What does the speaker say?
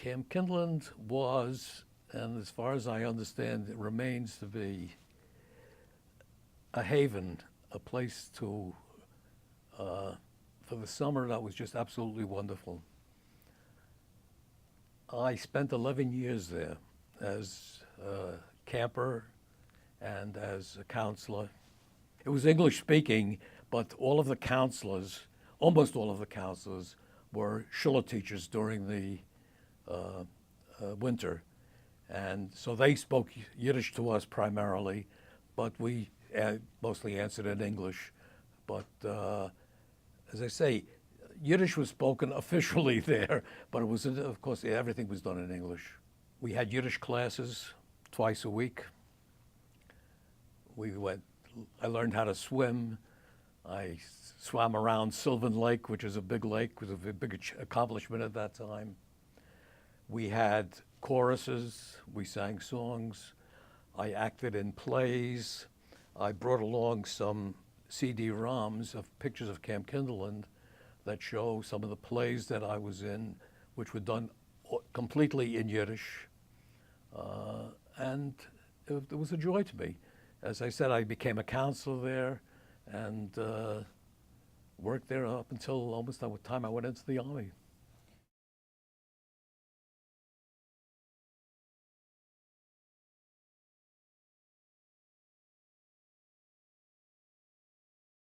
Camp Kinderland was, and as far as I understand, it remains to be a haven, a place to, for the summer that was just absolutely wonderful. I spent 11 years there as a camper and as a counselor. It was English speaking, but all of the counselors, almost all of the counselors, were Schiller teachers during the winter. And so they spoke Yiddish to us primarily, but we mostly answered in English. But as I say, Yiddish was spoken officially there, but it was, of course, everything was done in English. We had Yiddish classes twice a week. I learned how to swim. I swam around Sylvan Lake, which is a big lake. It was a big accomplishment at that time. We had choruses. We sang songs. I acted in plays. I brought along some CD-ROMs of pictures of Camp Kinderland that show some of the plays that I was in, which were done completely in Yiddish. And it was a joy to me. As I said, I became a counselor there and worked there up until almost the time I went into the Army.